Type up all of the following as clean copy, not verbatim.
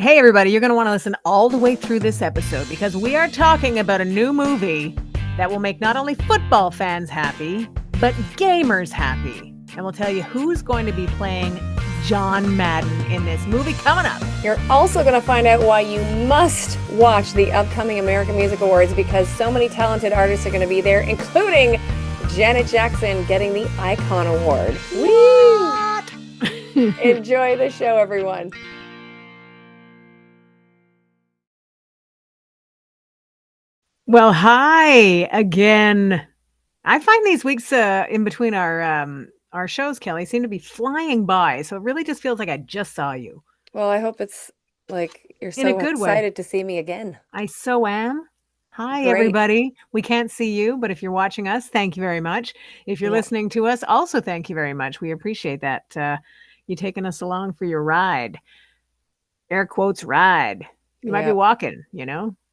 Hey, everybody, you're going to want to listen all the way through this episode because we are talking about a new movie that will make not only football fans happy, but gamers happy. And we'll tell you who's going to be playing John Madden in this movie coming up. You're also going to find out why you must watch the upcoming American Music Awards because so many talented artists are going to be there, including Janet Jackson getting the Icon Award. What? Enjoy the show, everyone. Well, hi again. I find these weeks in between our shows, Kelly, seem to be flying by. So it really just feels like I just saw you. Well, I hope it's like you're In a so good way. excited to see me again. I so am. Hi, Great. everybody. We can't see you, but if you're watching us, thank you very much. If you're listening to us, also thank you very much. We appreciate that. You taking us along for your ride. Air quotes ride. You might be walking,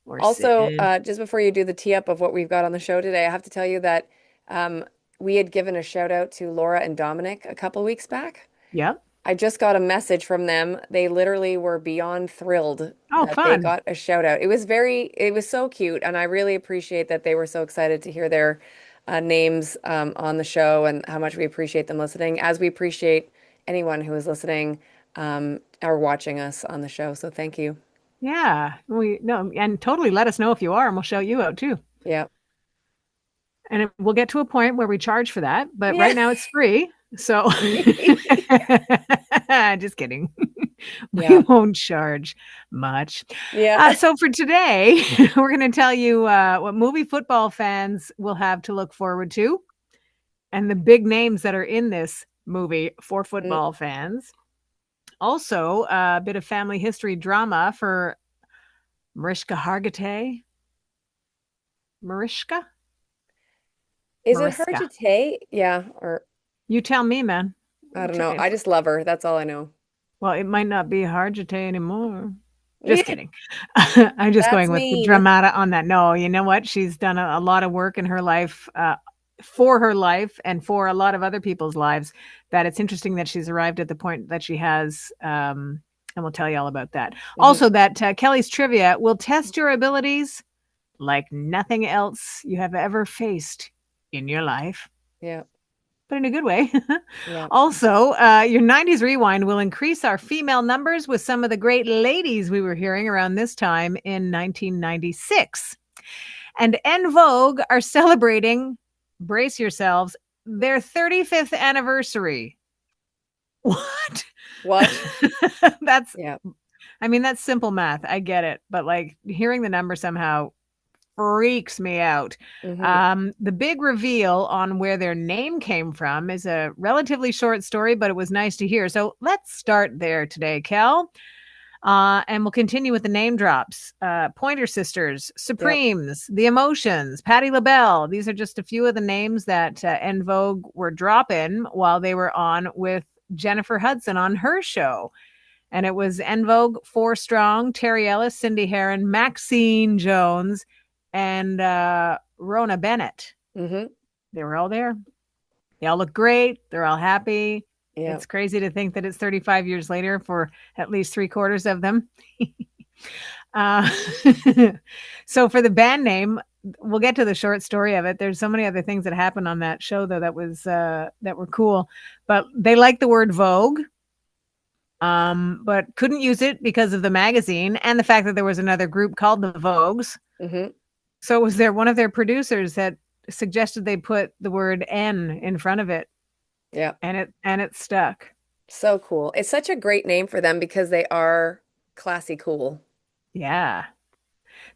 or Also, sitting. just before you do the tee up of what we've got on the show today, I have to tell you that we had given a shout out to Laura and Dominic a couple weeks back. Yep. I just got a message from them. They literally were beyond thrilled Oh, that they fun. got a shout out. It was so cute. And I really appreciate that they were so excited to hear their names on the show and how much we appreciate them listening, as we appreciate anyone who is listening or watching us on the show. So thank you. Yeah. And totally let us know if you are, and we'll shout you out too. Yeah. And we'll get to a point where we charge for that, but Yeah. right now it's free. So just kidding. We won't charge much. Yeah. So for today, we're going to tell you what movie football fans will have to look forward to and the big names that are in this movie for football fans. Also, a bit of family history drama for Mariska Hargitay. Mariska? Is it Mariska. Hargitay? Yeah. Or You tell me, man. I don't know. I just love her. That's all I know. Well, it might not be Hargitay anymore. Just Yeah. kidding. I'm just That's going with the mean. dramata on that. No, you know what? She's done a lot of work in her life, for her life and for a lot of other people's lives, that it's interesting that she's arrived at the point that she has. And we'll tell you all about that. Also, that Kelly's Trivia will test your abilities like nothing else you have ever faced in your life. Yeah. But in a good way. Yeah. Also, your 90s rewind will increase our female numbers with some of the great ladies we were hearing around this time in 1996. And En Vogue are celebrating, brace yourselves, their 35th anniversary. What? That's, yeah. I mean, that's simple math. I get it. But like hearing the number somehow freaks me out. The big reveal on where their name came from is a relatively short story, but it was nice to hear. So let's start there today, Kel. And we'll continue with the name drops. Pointer Sisters, Supremes, The Emotions, Patti LaBelle. These are just a few of the names that En Vogue were dropping while they were on with Jennifer Hudson on her show. And it was En Vogue, Four Strong, Terry Ellis, Cindy Herron, Maxine Jones, and Rona Bennett. They were all there. They all look great. They're all happy. Yeah. It's crazy to think that it's 35 years later for at least 3/4 of them. So for the band name, we'll get to the short story of it. There's so many other things that happened on that show, though, that were cool. But they like the word Vogue. But couldn't use it because of the magazine and the fact that there was another group called the Vogues. So it was one of their producers that suggested they put the word N in front of it. Yeah. And it stuck. So cool. It's such a great name for them because they are classy cool. Yeah.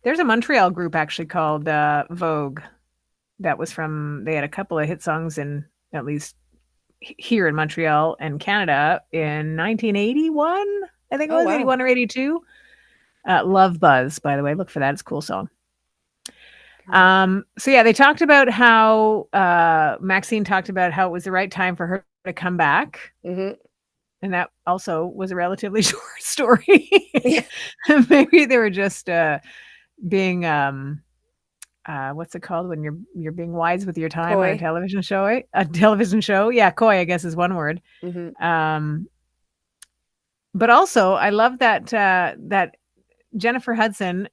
There's a Montreal group actually called Vogue that was they had a couple of hit songs in at least here in Montreal and Canada in 1981. I think it was 81 or 82. Love Buzz, by the way. Look for that. It's a cool song. So yeah, they talked about how Maxine talked about how it was the right time for her to come back. And that also was a relatively short story. Maybe they were just being what's it called when you're being wise with your time on a television show? A television show. Yeah, coy, I guess is one word. But also, I love that that Jennifer Hudson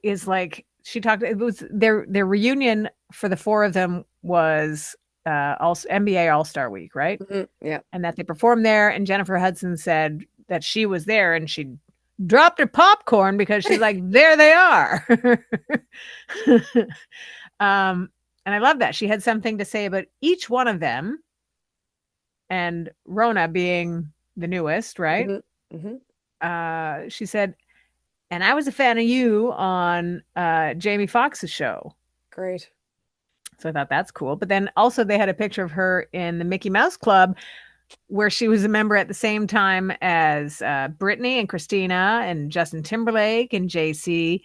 is like she talked. It was their reunion for the four of them was also NBA All Star Week, right? Yeah. And that they performed there. And Jennifer Hudson said that she was there and she dropped her popcorn because she's like, there they are. um, and I love that she had something to say about each one of them, and Rona being the newest, right? hmm hmm She said, and I was a fan of you on Jamie Foxx's show. Great. So I thought that's cool. But then also they had a picture of her in the Mickey Mouse Club where she was a member at the same time as Britney and Christina and Justin Timberlake and JC.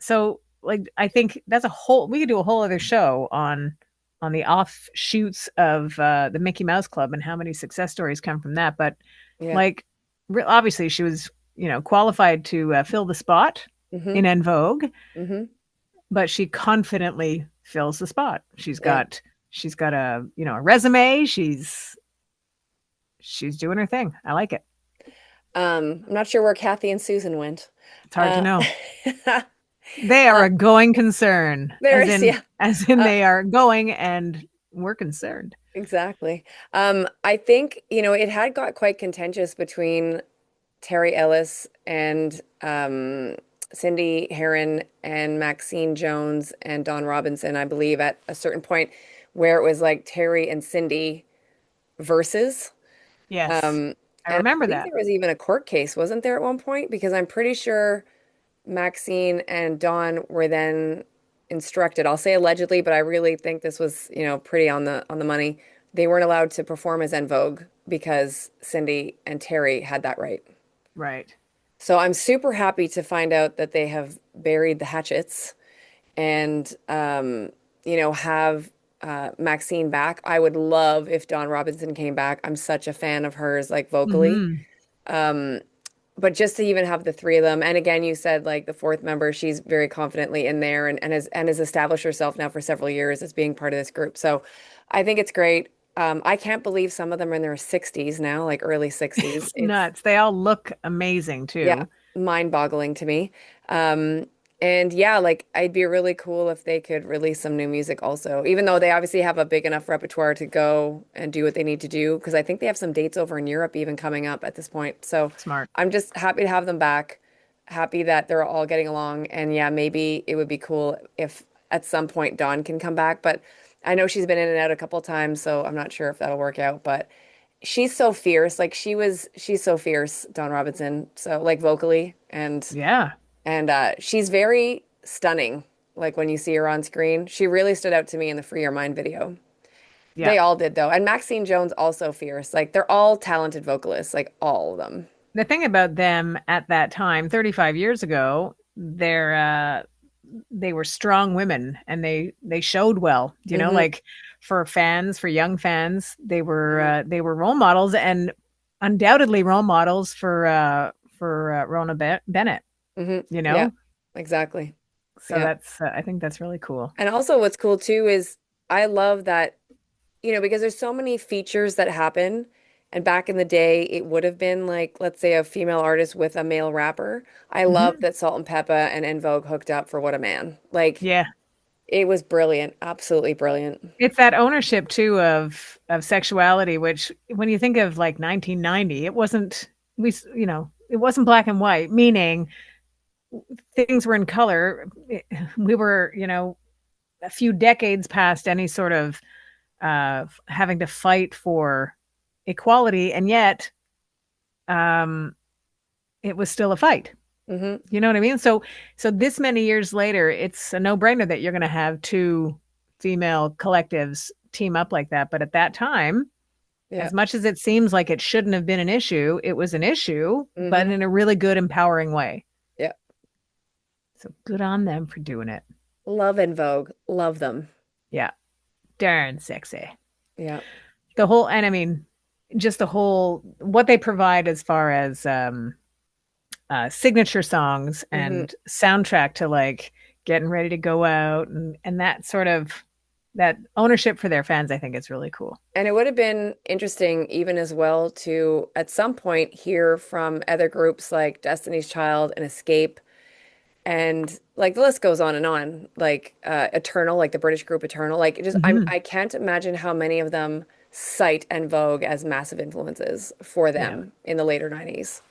So like I think that's a whole we could do a whole other show on the offshoots of the Mickey Mouse Club and how many success stories come from that. But Yeah. like obviously she was qualified to fill the spot hmm in En Vogue, hmm but she confidently fills the spot. Yeah. She's got a a resume. She's doing her thing. I like it. I'm not sure where Kathy and Susan went. It's hard to Uh, know. They are uh, a going concern, there is, yeah. as in Uh, they are going and we're concerned. exactly. I think, it had got quite contentious between Terry Ellis and Cindy Herron and Maxine Jones and Don Robinson, I believe, at a certain point where it was like Terry and Cindy versus. Yes, Um, I and I remember believe that. there was even a court case, wasn't there, at one point? Because I'm pretty sure Maxine and Dawn were then instructed. I'll say allegedly, but I really think this was, pretty on the money. They weren't allowed to perform as En Vogue because Cindy and Terry had that right. Right. So I'm super happy to find out that they have buried the hatchets and have Maxine back. I would love if Dawn Robinson came back. I'm such a fan of hers, like vocally. Hmm. Um, but just to even have the three of them, and again, you said like the fourth member, she's very confidently in there and has established herself now for several years as being part of this group. So I think it's great. I can't believe some of them are in their 60s now, like early 60s. It's It's nuts. They all look amazing yeah, too. mind-boggling to me. Um, and yeah, like I'd be really cool if they could release some new music also, even though they obviously have a big enough repertoire to go and do what they need to do, because I think they have some dates over in Europe even coming up at this point. So Smart. I'm just happy to have them back, happy that they're all getting along. And yeah, maybe it would be cool if at some point Dawn can come back, but I know she's been in and out a couple times, so I'm not sure if that'll work out, but she's so fierce. Like she's so fierce, Dawn Robinson. So like vocally Yeah. and she's very stunning. Like when you see her on screen, she really stood out to me in the Free Your Mind video. Yeah. They all did though. And Maxine Jones also fierce. Like they're all talented vocalists, like all of them. The thing about them at that time, 35 years ago, they were strong women and they showed well, hmm like for fans, for young fans, hmm they were role models and undoubtedly role models for Rona Bennett, you Yeah, know? exactly. So Yeah. that's I think that's really cool. And also what's cool too is I love that because there's so many features that happen. And back in the day, it would have been like, let's say, a female artist with a male rapper. I love Hmm. that Salt and Peppa and En Vogue hooked up for What a Man. Like, Yeah. it was brilliant. Absolutely brilliant. It's that ownership too of sexuality, which when you think of like 1990, it wasn't it wasn't black and white, meaning things were in color. We were, a few decades past any sort of having to fight for equality, and yet um, it was still a fight. hmm You know what I mean? So this many years later, it's a no-brainer that you're going to have two female collectives team up like that. But at that time, Yeah. as much as it seems like it shouldn't have been an issue, it was an issue, but hmm in a really good, empowering way. Yeah. So good on them for doing it. Love En Vogue. Love them. Yeah, darn sexy. Yeah. The whole, and I mean, just the whole what they provide as far as signature songs hmm and soundtrack to like getting ready to go out and that sort of. that ownership for their fans, I think is really cool. And it would have been interesting, even as well, to at some point hear from other groups like Destiny's Child and Escape, and like the list goes on, like Eternal, like the British group Eternal. Like, Hmm. I can't imagine how many of them cite En Vogue as massive influences for Yeah, them in the later 90s.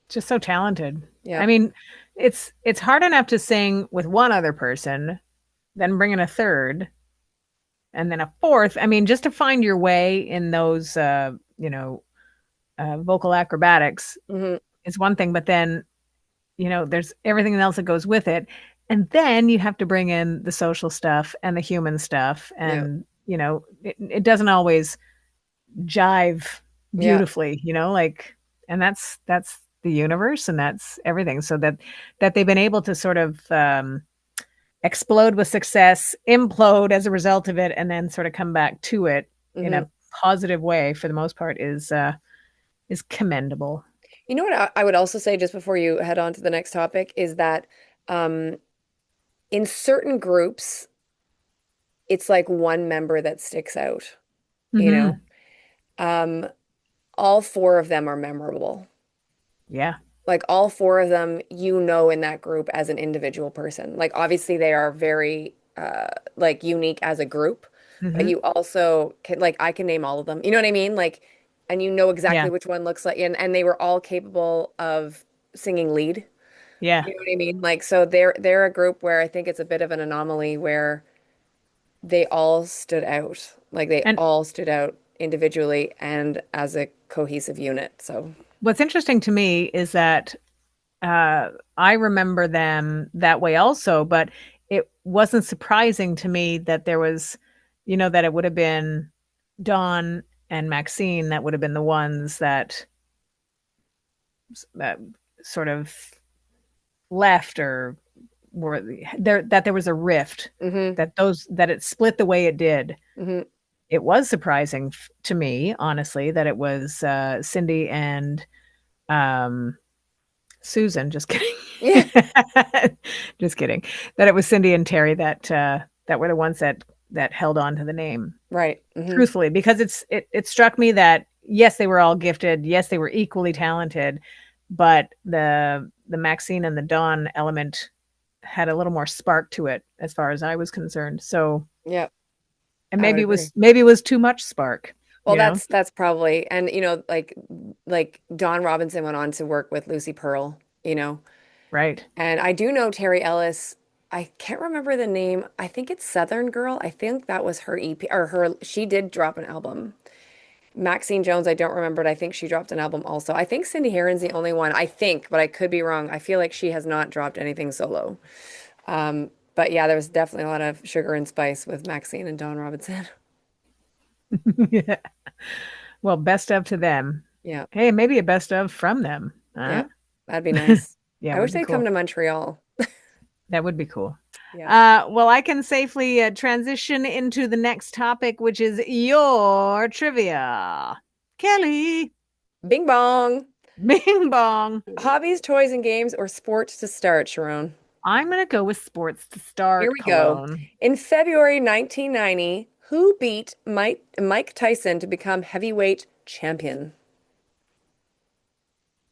just so talented. Yeah. I mean, it's hard enough to sing with one other person, then bring in a third, and then a fourth. I mean, just to find your way in those, vocal acrobatics Hmm. is one thing, but then there's everything else that goes with it. And then you have to bring in the social stuff and the human stuff. Yeah. And, it doesn't always jive Yeah. beautifully, like, and that's the universe and that's everything. So that they've been able to sort of explode with success, implode as a result of it, and then sort of come back to it in Hmm. a positive way for the most part is commendable. You know what I would also say just before you head on to the next topic is that um, in certain groups, it's like one member that sticks out, you know? Hmm. Um, all four of them are memorable. Yeah. Like all four of them, you know, in that group as an individual person. Like obviously they are very like unique as a group, but Hmm. you also can like I can name all of them. You know what I mean? Like and you know exactly Yeah. which one looks like and they were all capable of singing lead. Yeah. You know what I mean? Like so they're a group where I think it's a bit of an anomaly where they all stood out. Like they And all stood out individually and as a cohesive unit. So, what's interesting to me is that I remember them that way also, but it wasn't surprising to me that there was, that it would have been Dawn and Maxine that would have been the ones that sort of left or were there, that there was a rift, hmm that it split the way it did. hmm It was surprising to me, honestly, that it was Cindy and um, Susan. Just kidding. Yeah, Just kidding. That it was Cindy and Terry that were the ones that held on to the name. right. Truthfully, because it struck me that yes, they were all gifted, yes, they were equally talented, but the Maxine and the Dawn element had a little more spark to it as far as I was concerned. So, Yeah, and I would agree. maybe it was too much spark, Well, you know? that's probably and you know like Don Robinson went on to work with Lucy Pearl, you know. Right. And I do know Terry Ellis. I can't remember the name. I think it's Southern Girl. I think that was her EP or her she did drop an album. Maxine Jones, I don't remember, but I think she dropped an album also. I think Cindy Herron's the only one. I think, but I could be wrong. I feel like she has not dropped anything solo. But yeah, there was definitely a lot of sugar and spice with Maxine and Don Robinson. Yeah. Well, best of to them. Yeah, Hey, maybe a best of from them. yeah, Huh? that'd be nice. Yeah, I it would wish be they'd come cool. to Montreal. That would be cool. Yeah. Well, I can safely transition into the next topic, which is your trivia. Kelly, Bing bong. bing bong. Hobbies, toys, and games, or sports to start, Sharon? I'm going to go with sports to Here start, we go. Cologne. In February 1990, who beat Mike Tyson to become heavyweight champion?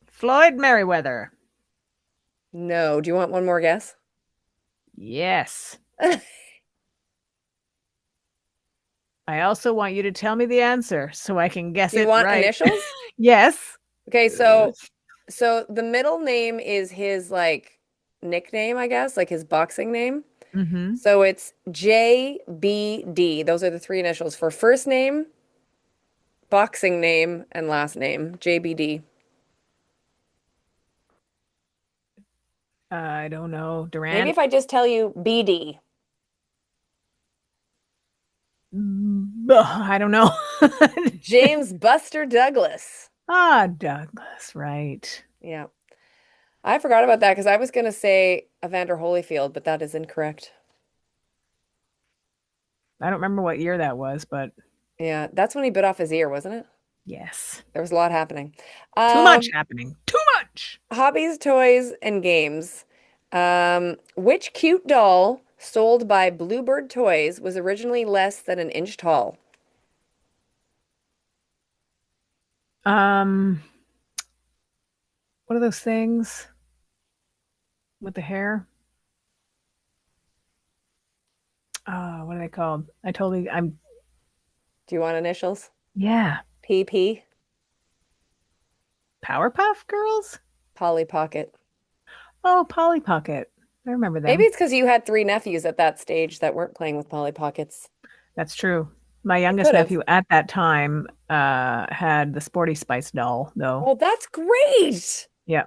Floyd Merriweather. No. Do you want one more guess? Yes. I also want you to tell me the answer so I can guess Do you it want right. initials? Yes. Okay, so the middle name is his like nickname, I guess, like his boxing name. Mm-hmm. So it's JBD. Those are the three initials for first name, boxing name, and last name. JBD. I don't know. Maybe Durant. if I just tell you BD. I don't know. James Buster Douglas. Ah, Douglas, right. Yeah. I forgot about that because I was going to say Evander Holyfield, but that is incorrect. I don't remember what year that was, but Yeah, that's when he bit off his ear, wasn't it? yes. There was a lot happening. Too much Um, happening. Too much. Hobbies, toys, and games. Which cute doll sold by Bluebird Toys, was originally less than an inch tall? Um, what are those things with the hair? What are they called? I'm, Do you want initials? yeah, PP, Powerpuff Girls? Polly Pocket. Oh, Polly Pocket. I remember Maybe them. it's because you had three nephews at that stage that weren't playing with Polly Pockets. That's true. My It youngest could have. nephew at that time had the Sporty Spice doll, though. Oh, that's great. Yeah,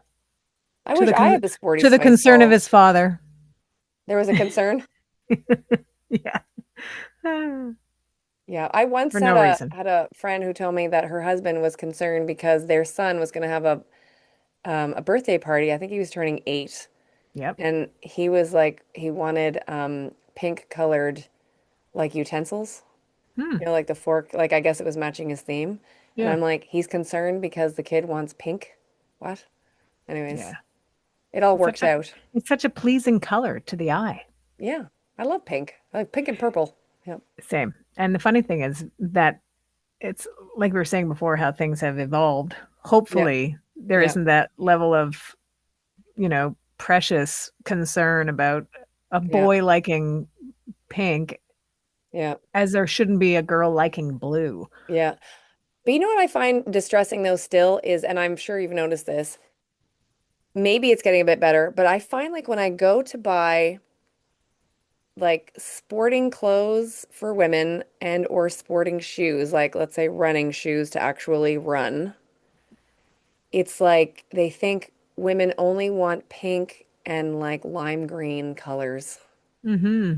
I to wish the I con had the Sporty to the Spice concern of doll. his father. There was a concern. Yeah. For Yeah, I once no reason. had a friend who told me that her husband was concerned because their son was going to have a birthday party. I think he was turning 8, Yep. and he was like he wanted pink colored like utensils. Hmm. You know, like the fork, like I guess it was matching his theme. And Yeah. I'm like, he's concerned because the kid wants pink. What? Anyways, Yeah. it all It's such works a out. it's such a pleasing color to the eye. Yeah, I love pink. I like pink and purple. Yep. Same. And the funny thing is that it's like we were saying before, how things have evolved. Yep. Hopefully, there Yep. isn't that level of, precious concern about a Yep. boy liking pink, Yep. as there shouldn't be a girl liking blue. Yeah. But you know what I find distressing though still is, and I'm sure you've noticed this, maybe it's getting a bit better, but I find like when I go to buy like sporting clothes for women and or sporting shoes, like let's say running shoes to actually run, it's like they think women only want pink and like lime green colors. Mm-hmm.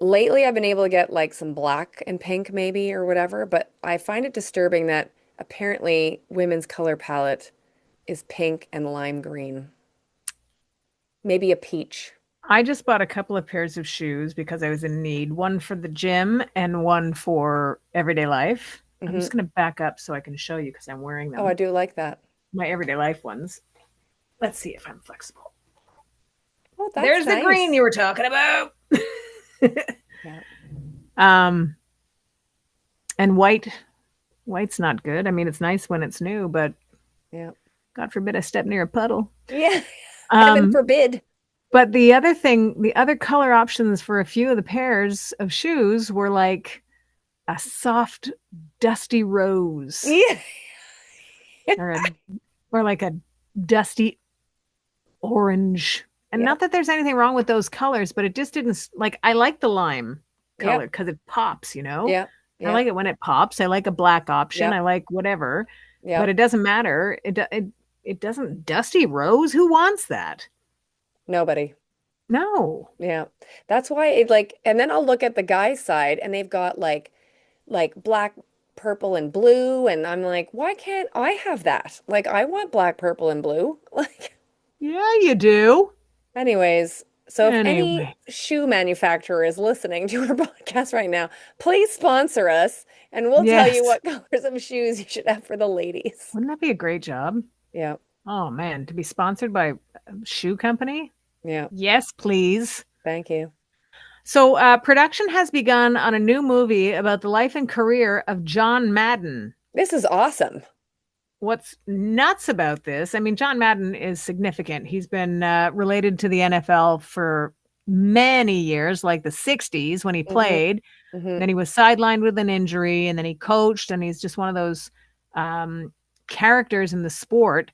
Lately, I've been able to get like some black and pink maybe or whatever, but I find it disturbing that apparently women's color palette is pink and lime green, maybe a peach. I just bought a couple of pairs of shoes because I was in need, one for the gym and one for everyday life. I'm Hmm. just going to back up so I can show you because I'm wearing Oh, I them, do like that. my everyday life ones. Let's see if I'm flexible. Oh, that's There's the green nice. you were talking about. Yeah, um, and white's not good. I mean, it's nice when it's new, but yeah, God forbid I step near a puddle. yeah. Heaven Um, forbid. but the other thing, the other color options for a few of the pairs of shoes were like a soft, dusty rose Yeah, or a or like a dusty orange. And yep, not that there's anything wrong with those colors, but it just didn't like I like the lime color yep, because it pops. yep, I like yep, it when it pops. I like a black option. I yep, like whatever, but yep. it doesn't matter. It doesn't dusty rose. Who wants that? Nobody. No. Yeah. That's why it like, and then I'll look at the guy's side and they've got like black, purple, and blue. And I'm like, why can't I have that? Like, I want black, purple, and blue. Like, Yeah, you do. anyways, so if any Anyway. shoe manufacturer is listening to our podcast right now, please sponsor us and we'll tell you Yes. what colors of shoes you should have for the ladies. Wouldn't that be a great job? Yeah. Oh man, to be sponsored by a shoe company? Yeah. Yes, please. Thank you. So, production has begun on a new movie about the life and career of John Madden. This is awesome. What's nuts about this? I mean, John Madden is significant. He's been related to the NFL for many years, like the 60s when he Hmm. played. Hmm. Then he was sidelined with an injury, and then he coached, and he's just one of those um, characters in the sport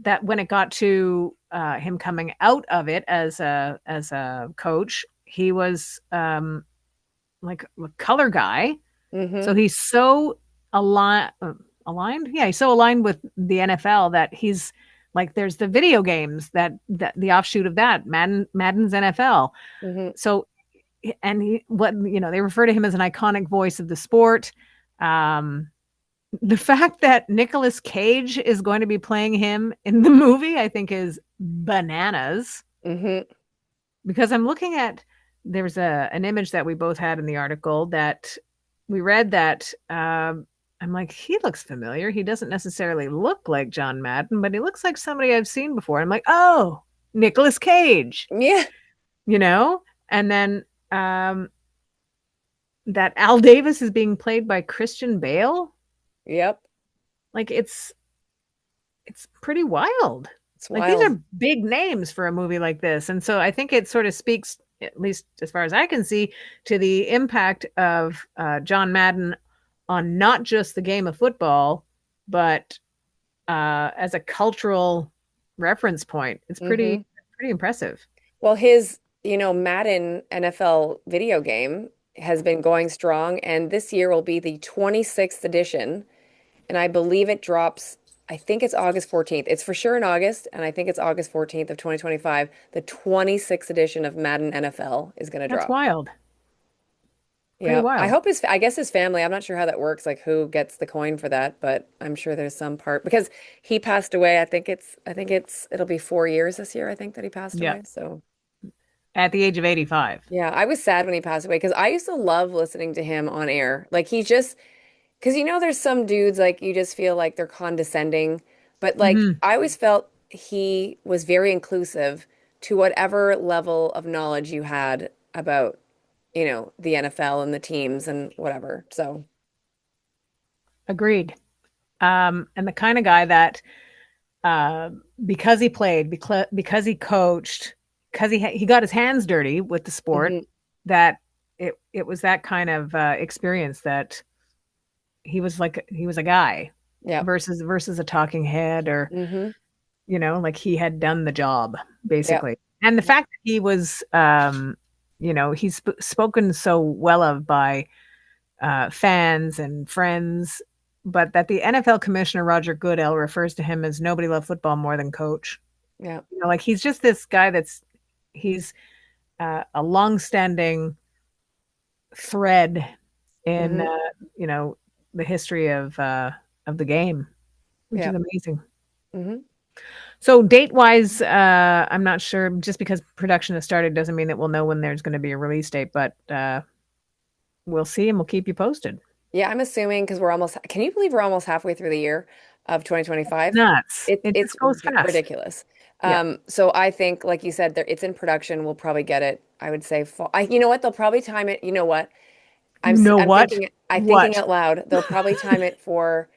that when it got to him coming out of it as a coach, he was like a color guy. Hmm. So he's so aligned, aligned. Yeah, he's so aligned with the NFL that he's like, there's the video games that the offshoot of that, Madden's NFL. Hmm. So, and they refer to him as an iconic voice of the sport. The fact that Nicolas Cage is going to be playing him in the movie, I think, is bananas. Hmm. Because I'm looking at there's an image that we both had in the article that we read that I'm like, he looks familiar. He doesn't necessarily look like John Madden, but he looks like somebody I've seen before. I'm like, oh, Nicolas Cage, Yeah. you know? And then um, that Al Davis is being played by Christian Bale. Yep. Like it's pretty wild. It's Like these wild. are big names for a movie like this. And so I think it sort of speaks, at least as far as I can see, to the impact of John Madden on not just the game of football, but as a cultural reference point. It's Hmm. pretty impressive. Well, his, Madden NFL video game has been going strong, and this year will be the 26th edition. And I believe it drops, I think it's August 14th. It's for sure in August, and I think it's August 14th of 2025. The 26th edition of Madden NFL is going to That's drop. wild. Pretty Yeah. I wild. hope I guess his family, I'm not sure how that works, like who gets the coin for that, but I'm sure there's some part because he passed away. It'll be 4 years this year, I think, that he passed Yeah. away. So At the age of 85. yeah, I was sad when he passed away because I used to love listening to him on air. Like he just, because there's some dudes like you just feel like they're condescending, but like Hmm. I always felt he was very inclusive to whatever level of knowledge you had about, the NFL and the teams and whatever. So, Agreed. And the kind of guy that uh, because he played, because he coached, because he got his hands dirty with the sport, hmm that it was that kind of experience that he was a guy yeah. versus a talking head or hmm like he had done the job yeah. basically. And the Yeah. fact that he was he's spoken so well of by fans and friends, but that the NFL commissioner Roger Goodell refers to him as nobody loved football more than coach. Yeah. Like he's just this guy he's a long-standing thread in hmm you know the history of the game, which Yeah. is amazing. hmm So date-wise, I'm not sure. Just because production has started doesn't mean that we'll know when there's going to be a release date, but we'll see and we'll keep you posted. Yeah, I'm assuming because can you believe we're almost halfway through the year of 2025? Nuts. It It's just goes fast. ridiculous. Yeah. So I think, like you said, it's in production. We'll probably get it. I would say fall. You know what? They'll probably time it. You know what? You know what? I'm thinking What? out loud. They'll probably time it for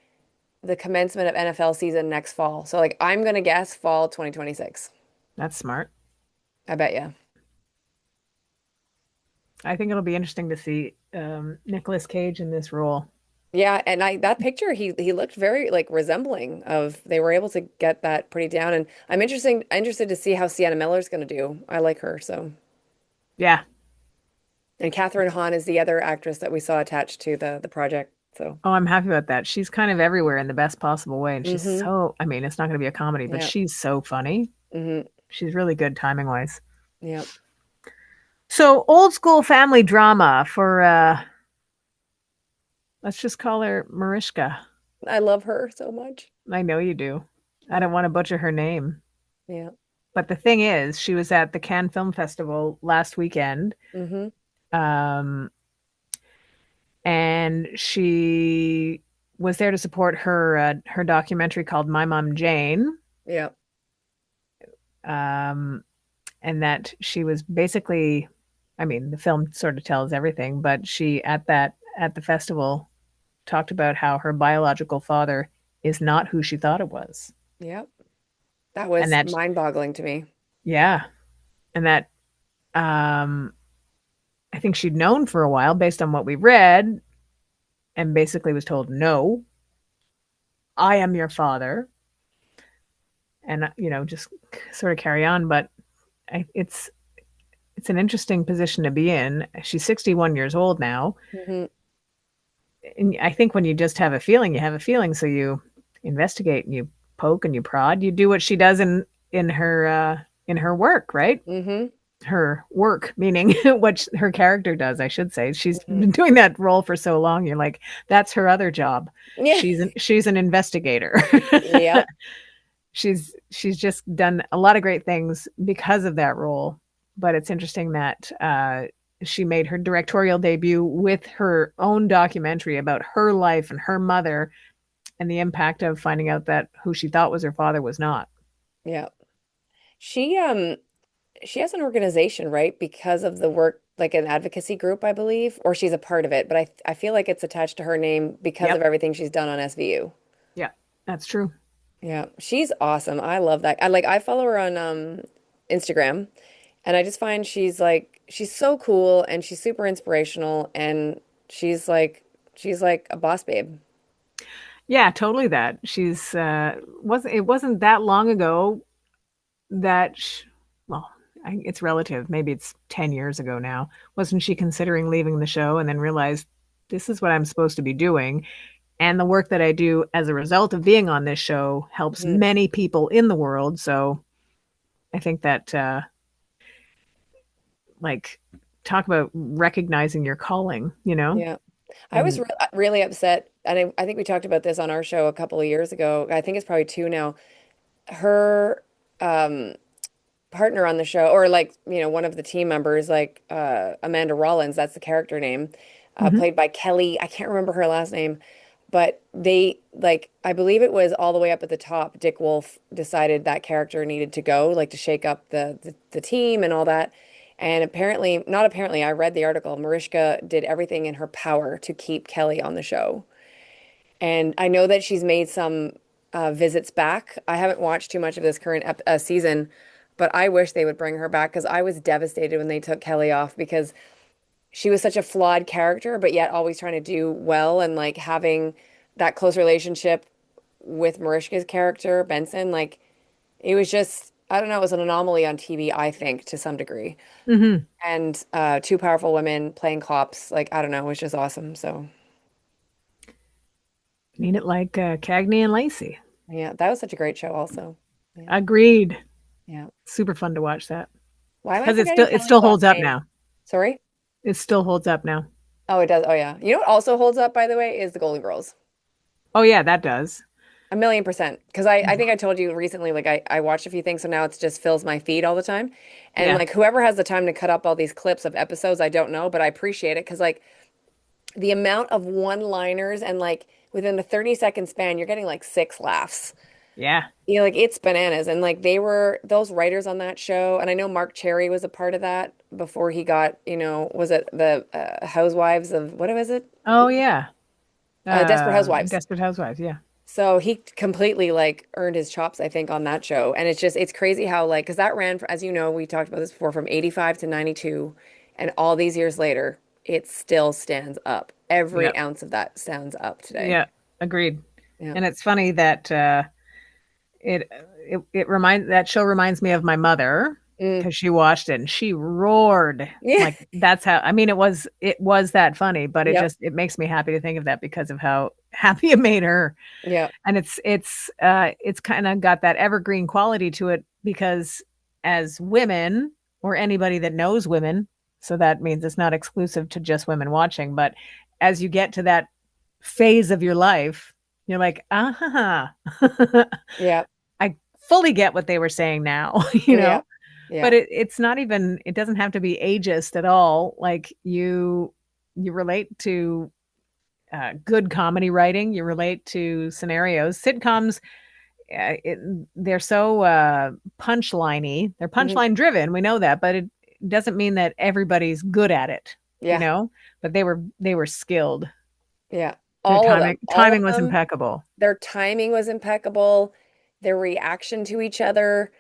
the commencement of NFL season next fall. So like I'm gonna guess fall 2026. That's smart. I bet you. I think it'll be interesting to see Nicolas Cage in this role. Yeah, and that picture he looked very like resembling of they were able to get that pretty down and I'm interested to see how Sienna Miller's going to do. I like her so. Yeah. And Catherine Hahn is the other actress that we saw attached to the project. So, Oh, I'm happy about that. She's kind of everywhere in the best possible way. And mm-hmm. I mean, it's not going to be a comedy, but Yeah. she's so funny. Mm-hmm. She's really good timing wise. Yeah. So, old school family drama for, let's just call her Mariska. I love her so much. I know you do. I don't want to butcher her name. Yeah. But the thing is, she was at the Cannes Film Festival last weekend. Mm-hmm. Um, and she was there to support her documentary called My Mom Jane. Yeah. Um, and that she was basically, I mean, the film sort of tells everything, but she at the festival talked about how her biological father is not who she thought it was. Yeah. That And was that mind-boggling to me. yeah, and that um I think she'd known for a while based on what we read and basically was told, "No, I am your father." And just sort of carry on, but it's an interesting position to be in. She's 61 years old now. Mm-hmm. And I think when you just have a feeling, you have a feeling. So you investigate and you poke and you prod. You do what she does in her work, right? Mm-hmm. Her work, meaning what her character does, I should say. She's Mm-hmm. been doing that role for so long. You're like, that's her other job. Yeah. She's an investigator. Yep. She's just done a lot of great things because of that role. But it's interesting that she made her directorial debut with her own documentary about her life and her mother and the impact of finding out that who she thought was her father was not. Yeah. She she has an organization, right? Because of the work, like an advocacy group, I believe, or she's a part of it, but I feel like it's attached to her name because of Yep. everything she's done on SVU. Yeah, that's true. Yeah, she's awesome. I love that. I follow her on Instagram, and I just find she's so cool and she's super inspirational and she's like a boss babe. Yeah, totally that. She's wasn't it wasn't that long ago that well, it's relative. Maybe it's 10 years ago now. Wasn't she considering leaving the show and then realized this is what I'm supposed to be doing? And the work that I do as a result of being on this show helps Mhm. many people in the world. So I think that like talk about recognizing your calling, you know? Yeah. I was And really upset, and I think we talked about this on our show a couple of years ago. I think it's probably two now. Her um, partner on the show, or like, one of the team members, like Amanda Rollins, that's the character name, mhm, played by Kelly. I can't remember her last name, but I believe it was all the way up at the top. Dick Wolf decided that character needed to go, like to shake up the team and all that. And apparently, not apparently, I read the article. Mariska did everything in her power to keep Kelly on the show. And I know that she's made some visits back. I haven't watched too much of this current ep season, but I wish they would bring her back because I was devastated when they took Kelly off because she was such a flawed character, but yet always trying to do well and like having that close relationship with Mariska's character, Benson. Like it was just, I don't know, it was an anomaly on TV, I think, to some degree. mhm. And two powerful women playing cops, like I don't know, it was just awesome. So Need it like Cagney and Lacey. yeah, that was such a great show also. Yeah. Agreed. Yeah. Super fun to watch that Why am I because forgetting it Kelly's still holds last up name? now. Sorry? It still holds up now. Oh, it does. Oh, yeah. You know what also holds up, by the way, is the Golden Girls. Oh yeah, that does. 1,000,000%. Because I think I told you recently, like I watched a few things, so now it's just fills my feed all the time. And Yeah. like whoever has the time to cut up all these clips of episodes, I don't know, but I appreciate it because like the amount of one-liners and like within a 30-second span, you're getting like six laughs. Yeah. Like it's bananas. And like they were those writers on that show, and I know Mark Cherry was a part of that before he got, was it the Housewives of what was it? Oh yeah. Desperate Housewives. Desperate Housewives. Yeah. So he completely like earned his chops, I think, on that show. And it's crazy how like, because that ran, as you know, we talked about this before, from 85 to 92. And all these years later, it still stands up. Yeah. Every ounce of that stands up today. Yeah. Agreed. Yeah. And it's funny that it it reminds that show reminds me of my mother Mm. because she watched it and she roared Yeah. like that's how I mean it was that funny, but Yep. it makes me happy to think of that because of how happy it made her. Yeah. And it's kind of got that evergreen quality to it because as women or anybody that knows women, so that means it's not exclusive to just women watching, but as you get to that phase of your life, you're like, ah, Yeah. I fully get what they were saying now, Yeah. Yeah. but it's not even, it doesn't have to be ageist at all. Like you relate to good comedy writing, you relate to scenarios. Sitcoms, it, they're so punchliney. They're Hmm. punchline driven. We know that, but it doesn't mean that everybody's good at it, you Yeah. know. But they were skilled. Yeah. Their All of them. All of timing was them. impeccable. Their timing was impeccable. Their reaction to each other,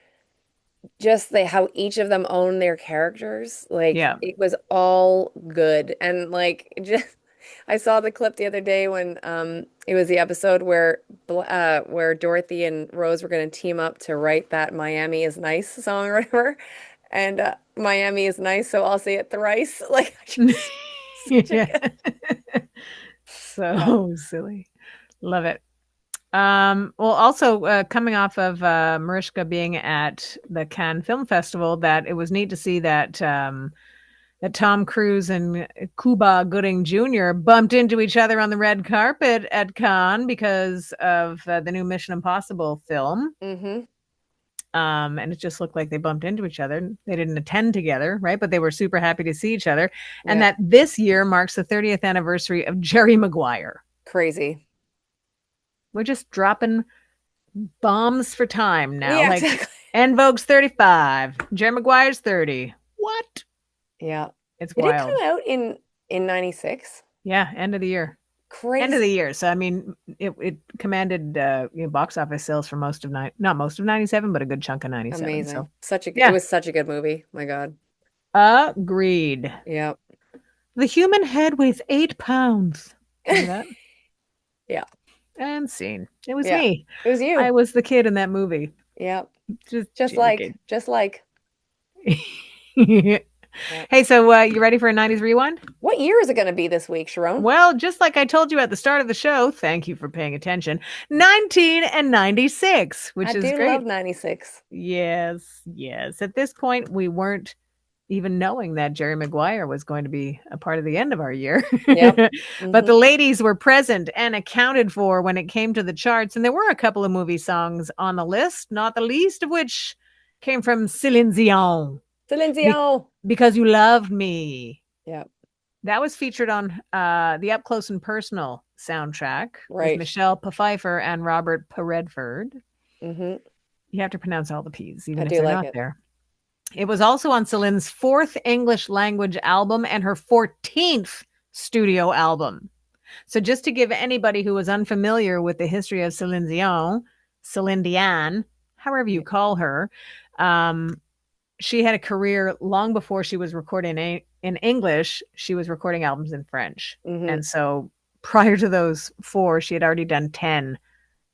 just how each of them own their characters, like Yeah. it was all good. And like just I saw the clip the other day when it was the episode where Dorothy and Rose were going to team up to write that Miami is Nice song or whatever. And Miami is nice, so I'll say it thrice. Like just such a Yeah. good. Yeah. So silly. Love it. Well, also coming off of Mariska being at the Cannes Film Festival, that it was neat to see that that Tom Cruise and Cuba Gooding Jr. bumped into each other on the red carpet at Cannes because of the new Mission Impossible film. Hmm. And it just looked like they bumped into each other. They didn't attend together, right? But they were super happy to see each other. And Yeah. that this year marks the 30th anniversary of Jerry Maguire. Crazy. We're just dropping bombs for time now. Yeah, Like exactly. En Vogue's 35. Jerry Maguire's 30. What? Yeah. It's Did it wild. come out in 96? Yeah, end of the year. End of Crazy. the year. So I mean, it commanded box office sales for most of not most of 97, but a good chunk of 97. Amazing. So It yeah, was such a good movie. My God. agreed. Yeah. The human head weighs 8 pounds. Remember that? Yeah. And scene. It was Yeah. me. It was I you. was the kid in that movie. Yeah. Just kid. Just like. Yeah. Hey, so you ready for a 90s rewind? What year is it going to be this week, Sharon? Well, just like I told you at the start of the show, thank you for paying attention. 1996, I which is do love great. 96. Yes, yes. At this point, we weren't even knowing that Jerry Maguire was going to be a part of the end of our year. Yep. But Hmm. the ladies were present and accounted for when it came to the charts. And there were a couple of movie songs on the list, not the least of which came from Céline Dion, Celine Be- Dion. Because You Loved Me. Yep. That was featured on the Up Close and Personal soundtrack with Right. Michelle Pfeiffer and Robert Redford. Hmm. You have to pronounce all the P's, I even if do they're like not it. there. It was also on Celine's fourth English language album and her 14th studio album. So, just to give anybody who was unfamiliar with the history of Celine Dion, however you Yeah. call her, um, she had a career long before she was recording in English. She was recording albums in French. Hmm. And so, prior to those four, she had already done 10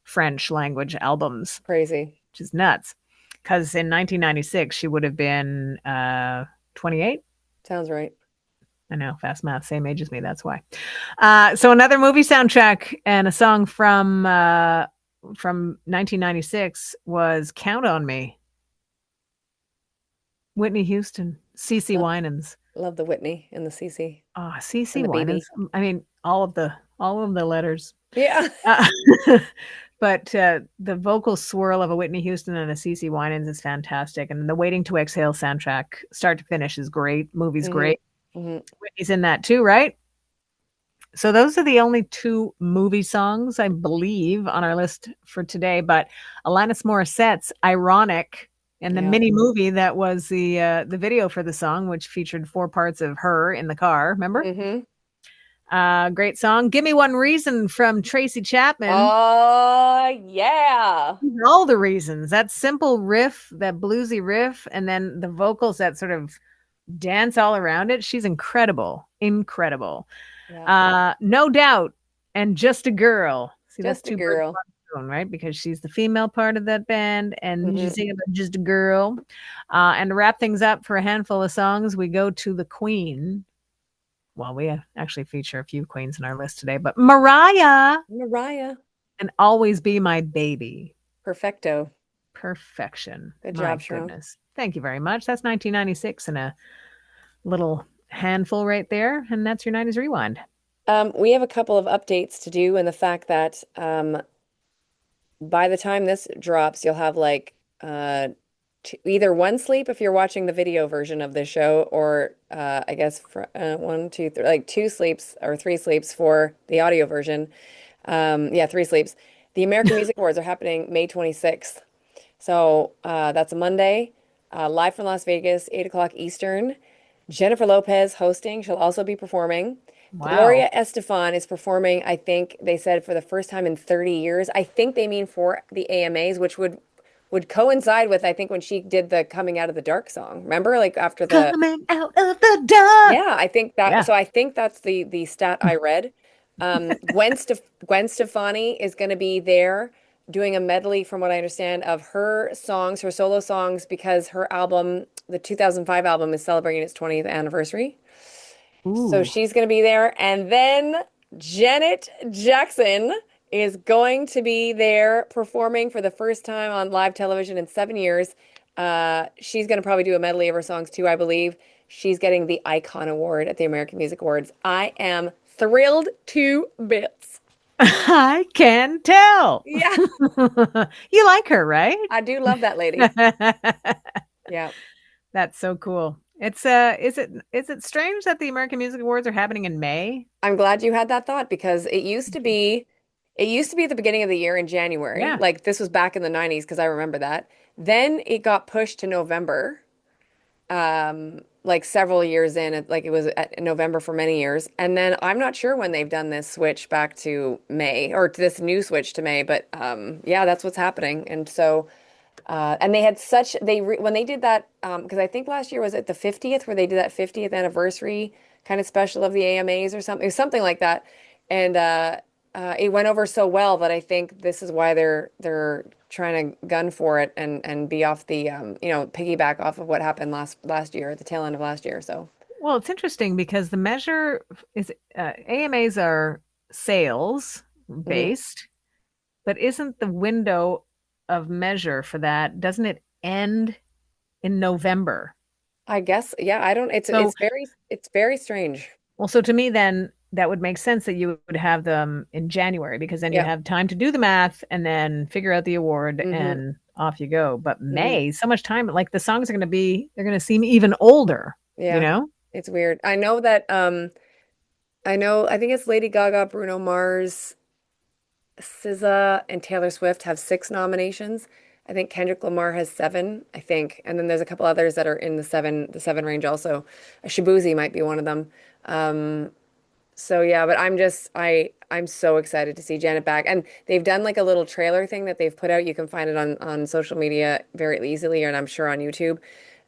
French language albums, Crazy. which is nuts. Because in 1996, she would have been 28. Sounds right. I know, fast math, same age as me. That's why. So another movie soundtrack and a song from 1996 was "Count on Me." Whitney Houston, CC Love, Winans. love the Whitney and the CC CC and the Winans. BB. I mean, all of the letters. Yeah. Uh, but the vocal swirl of a Whitney Houston and a CC Winans is fantastic, and the Waiting to Exhale soundtrack, start to finish, is great. Movie's Hmm. great. Hmm. Whitney's in that too, right? So those are the only two movie songs I believe on our list for today. But Alanis Morissette's "Ironic" and the Yeah. mini movie that was the video for the song, which featured four parts of her in the car. Remember? Hmm. Great song. "Give Me One Reason" from Tracy Chapman. Oh, yeah. All the reasons. That simple riff, that bluesy riff, and then the vocals that sort of dance all around it. She's incredible. Incredible. Yeah. No Doubt and Just a Girl. See, that's Just a two birds girl. one stone, right? Because she's the female part of that band, and you Hmm. sing about just a girl. And to wrap things up for a handful of songs, we go to the Queen. Well, we actually feature a few queens in our list today, but Mariah Mariah. and Always Be My Baby. Perfecto. Perfection. Good My job, Sharon. goodness. Thank you very much. That's 1996 and a little handful right there. And that's your 90s rewind. We have a couple of updates to do, and the fact that by the time this drops, you'll have like either one sleep if you're watching the video version of the show, or I guess for, one, two, like two sleeps or three sleeps for the audio version. Yeah, three sleeps. The American Music Awards are happening May 26th. So that's a Monday, live from Las Vegas, 8 o'clock Eastern. Jennifer Lopez hosting. She'll also be performing. Wow. Gloria Estefan is performing, I think they said for the first time in 30 years. I think they mean for the AMAs, which would coincide with, I think, when she did the Coming Out of the Dark song. Remember, like after the Coming out of the dark. yeah, I think that. Yeah. So I think that's the stat I read. Gwen Stefani is going to be there doing a medley, from what I understand, of her songs, her solo songs, because her album, the 2005 album, is celebrating its 20th anniversary. So Ooh. she's going to be there. And then Janet Jackson is going to be there performing for the first time on live television in 7 years. She's going to probably do a medley of her songs too, I believe. She's getting the Icon Award at the American Music Awards. I am thrilled to bits. I can tell. Yeah, You like her, right? I do love that lady. Yeah. That's so cool. It's is it strange that the American Music Awards are happening in May? I'm glad you had that thought because it used to be It used to be at the beginning of the year in January. Yeah. Like this was back in the 90s because I remember that. Then it got pushed to November, like several years in. Like it was at November for many years. And then I'm not sure when they've done this switch back to May or to this new switch to May, but yeah, that's what's happening. And so and they had such when they did that because I think last year was at the 50th where they did that 50th anniversary kind of special of the AMAs or something, something like that, and it went over so well that I think this is why they're trying to gun for it and be off the piggyback off of what happened last year at the tail end of last year. So Well, it's interesting because the measure is AMAs are sales mhm. based, but isn't the window of measure for that, doesn't it end in November? I guess yeah, I don't. So, It's very strange. well, so to me, then that would make sense that you would have them in January because then you Yeah. have time to do the math and then figure out the award Hmm. and off you go. But Hmm. May, so much time, like the songs are going to be, they're going to seem even older, you Yeah. know? It's weird. I know that I think it's Lady Gaga, Bruno Mars, SZA, and Taylor Swift have 6 nominations. I think Kendrick Lamar has 7, I think. And then there's a couple others that are in the seven range also. Shabuzi might be one of them. Um, so yeah, but I'm so excited to see Janet back. And they've done like a little trailer thing that they've put out. You can find it on social media very easily, and I'm sure on YouTube.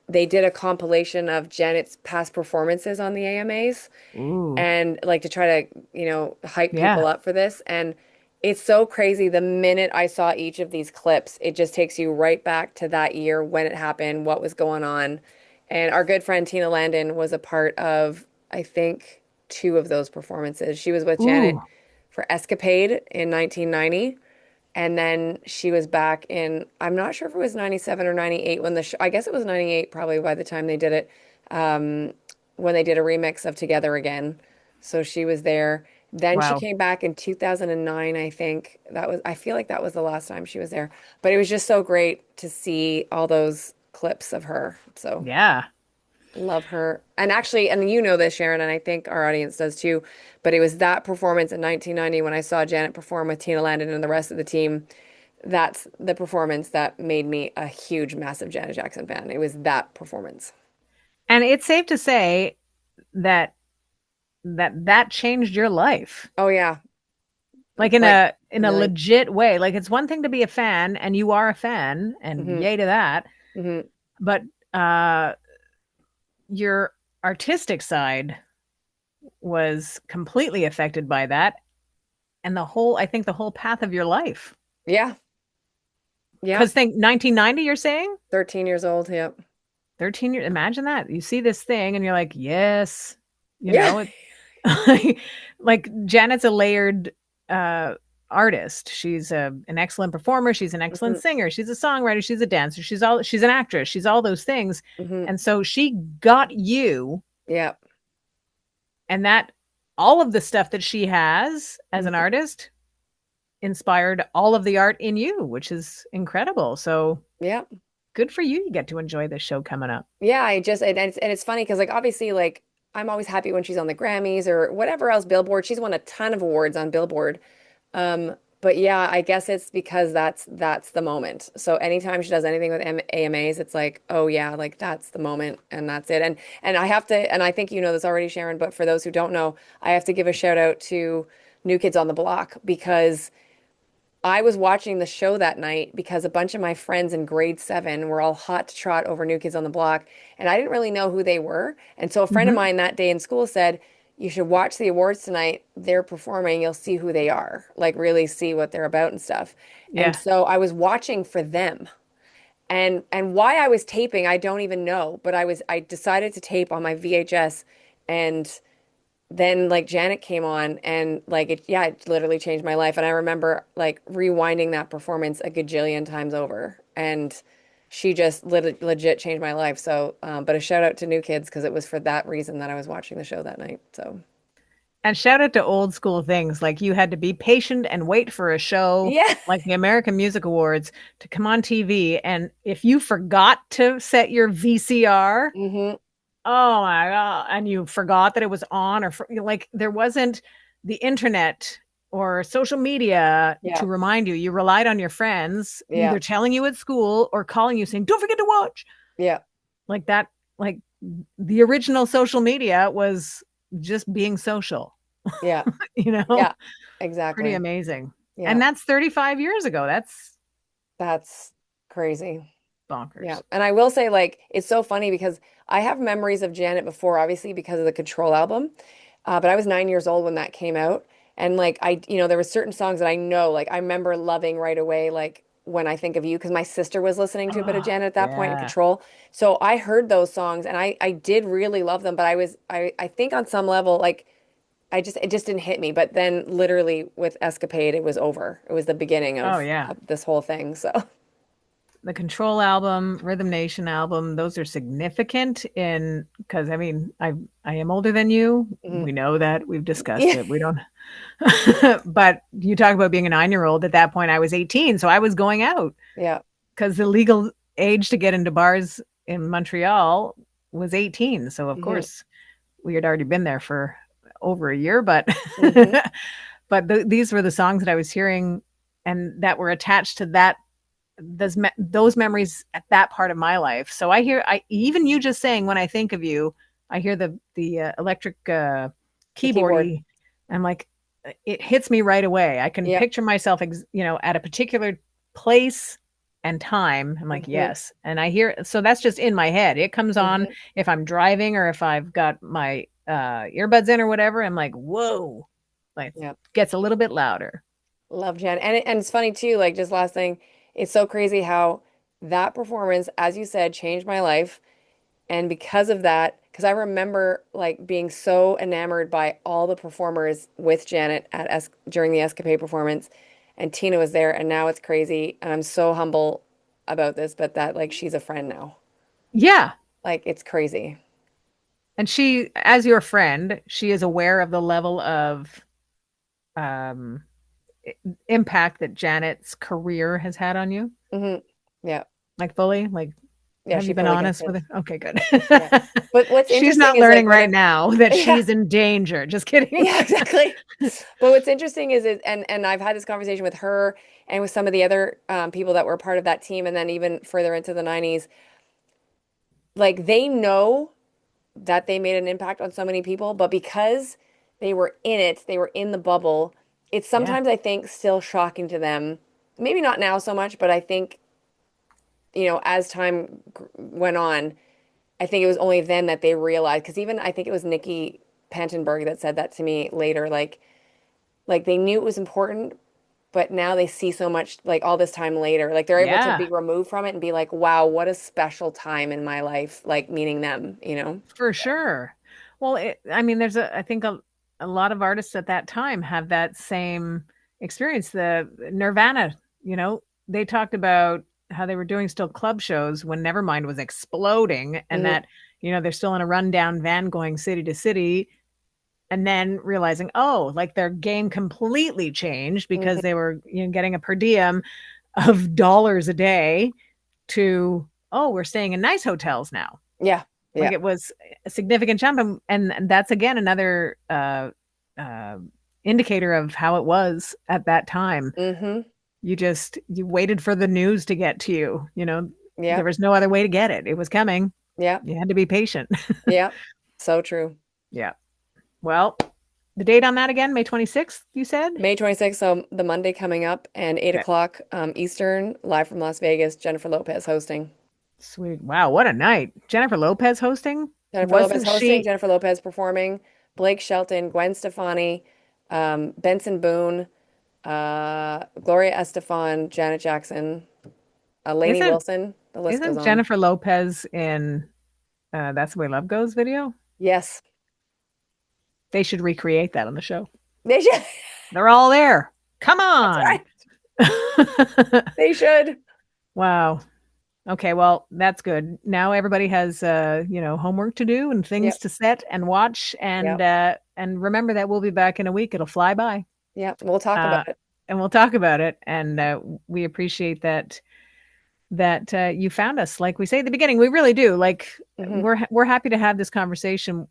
They did a compilation of Janet's past performances on the AMAs Ooh, and like to try to, hype people yeah. up for this. And it's so crazy. The minute I saw each of these clips, it just takes you right back to that year when it happened, what was going on. And our good friend Tina Landon was a part of, I think, 2 of those performances. She was with Janet Ooh, for Escapade in 1990. And then she was back in, I'm not sure if it was 97 or 98 when the show, I guess it was 98 probably by the time they did it, um, when they did a remix of Together Again. So she was there. Then she wow. came back in 2009, I think. I feel like that was the last time she was there. But it was just so great to see all those clips of her. So Yeah. love her. And actually, and you know this, Sharon, and I think our audience does too, but it was that performance in 1990 when I saw Janet perform with Tina Landon and the rest of the team. That's the performance that made me a huge, massive Janet Jackson fan. It was that performance. And it's safe to say that that changed your life. Oh yeah, Like like in a a million. legit way. Like it's one thing to be a fan and you are a fan and Hmm. yay to that, Hmm. but uh your artistic side was completely affected by that and I think the whole path of your life. Yeah, yeah. Because think 1990 you're saying? 13 years old. Yep. 13 years, imagine that. You see this thing and you're like, "Yes." You Yeah. know, like Janet's a layered uh artist. She's an excellent performer, she's an excellent Hmm. singer, she's a songwriter, she's a dancer, she's an actress, she's all those things. Hmm. And so she got you, Yeah. and that all of the stuff that she has as an Hmm. artist inspired all of the art in you, which is incredible. So Yeah. good for you. You get to enjoy this show coming up. Yeah, and it's funny because like obviously like I'm always happy when she's on the Grammys or whatever else Billboard. She's won a ton of awards on Billboard. But yeah, I guess it's because that's the moment. So anytime she does anything with AMAs, it's like, oh yeah, like that's the moment and that's it. And I have to, and I think you know this already, Sharon, but for those who don't know, I have to give a shout out to New Kids on the Block because I was watching the show that night because a bunch of my friends in grade 7 were all hot to trot over New Kids on the Block, and I didn't really know who they were. And so a friend of Hmm. mine that day in school said, "You should watch the awards tonight. They're performing. You'll see who they are, like really see what they're about and stuff." And Yeah. so I was watching for them. And why I was taping, I don't even know, but I decided to tape on my VHS and then like Janet came on and like it literally changed my life. And I remember like rewinding that performance a gajillion times over. And she just legit changed my life. So, but a shout out to New Kids because it was for that reason that I was watching the show that night. So, And shout out to old school things like you had to be patient and wait for a show yeah. like the American Music Awards to come on TV. And if you forgot to set your VCR, Hmm. oh my God, and you forgot that it was on, like there wasn't the internet. or social media Yeah. to remind you. You relied on your friends Yeah. either telling you at school or calling you saying, "Don't forget to watch." Yeah. Like that, like the original social media was just being social, Yeah. you know? Yeah. Pretty Exactly. amazing. Yeah. And that's 35 years ago. That's That's crazy. Yeah. bonkers. And I will say, like, it's so funny because I have memories of Janet before, obviously, because of the Control album. But I was 9 years old when that came out. And like, there were certain songs that I know, like, I remember loving right away, like, when I think of you, because my sister was listening to a bit of Oh, Janet at that point in yeah. Control. So I heard those songs and I did really love them. But I think on some level, like, it just didn't hit me. But then literally with Escapade, it was over. It was the beginning Oh, yeah. of this whole thing. So, The Control album, Rhythm Nation album, those are significant in because I mean, I am older than you. mhm. We know that. We've discussed Yeah. it. We don't but you talk about being a 9-year-old. At that point I was 18, so I was going out Yeah. because the legal age to get into bars in Montreal was 18. So of Hmm. course we had already been there for over a year, but Hmm. these were the songs that I was hearing and that were attached to those memories at that part of my life. So I even you just saying when I think of you, I hear the electric The keyboard. keyboardy. I'm like, it hits me right away. I can Yep. picture myself, at a particular place and time. I'm like, Hmm. yes, and I hear. So that's just in my head. It comes on Hmm. if I'm driving or if I've got my earbuds in or whatever. I'm like, whoa, like Yep. gets a little bit louder. Love Jen. And it's funny too, like just last thing, it's so crazy how that performance, as you said, changed my life. And because of that, because I remember like being so enamored by all the performers with Janet during the Escapade performance, and Tina was there, and now it's crazy. And I'm so humble about this, but that like she's a friend now. Yeah, Like it's crazy. and she, as your friend, she is aware of the level of um, impact that Janet's career has had on you. Hmm. Yeah. Like fully, like Yeah, have she you been fully gets honest with it. her? Okay, good. Yeah. But what's She's interesting not is learning like right whenever, now that yeah, she's in danger. Just kidding. yeah, exactly. But what's interesting and I've had this conversation with her and with some of the other people that were part of that team, and then even further into the 90's, like they know that they made an impact on so many people, but because they were in it, they were in the bubble, it's Yeah, sometimes I think still shocking to them. Maybe not now so much, but I think, as time went on, I think it was only then that they realized, because even I think it was Nikki Pantenberg that said that to me later, like they knew it was important, but now they see so much like all this time later, like they're able to yeah, be removed from it and be like, wow, what a special time in my life, like meaning them. for sure. Well, I mean, I think a lot of artists at that time have that same experience. The Nirvana, they talked about how they were doing still club shows when Nevermind was exploding, and Hmm. that, they're still in a rundown van going city to city, and then realizing, oh, like their game completely changed because Hmm. they were, getting a per diem of dollars a day to, oh, we're staying in nice hotels now. Yeah. Like Yeah. it was a significant jump, and that's again another uh, indicator of how it was at that time. Hmm. You waited for the news to get to you. There Yeah. was no other way to get it. It was coming. Yeah. You had to be patient. Yeah. So true. Yeah. Well, the date on that again, May 26th, you said? May 26th, so the Monday coming up, and 8 Okay. o'clock Eastern, live from Las Vegas, Jennifer Lopez hosting. Sweet. Wow, what a night. Jennifer Lopez hosting? Jennifer Lopez Wasn't hosting, she? Jennifer Lopez performing, Blake Shelton, Gwen Stefani, Benson Boone, Gloria Estefan, Janet Jackson, Lainey Isn't Wilson. The list goes isn't on. Jennifer Lopez in That's the Way Love Goes video? Yes. They should recreate that on the show. They should. They're all there. Come That's on. right. They should. Wow. Okay, well, that's good. Now everybody has homework to do and things Yep. to set and watch, Yep. and remember that we'll be back in a week. It'll fly by. Yep. We'll talk about Uh it. and we'll talk about it, and we appreciate that you found us. Like we say at the beginning, we really do. Like Hmm. we're happy to have this conversation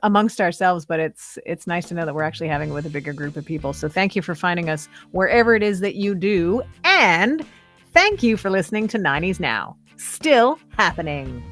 amongst ourselves, but it's nice to know that we're actually having it with a bigger group of people. So thank you for finding us wherever it is that you do. And thank you for listening to 90s Now. Still happening.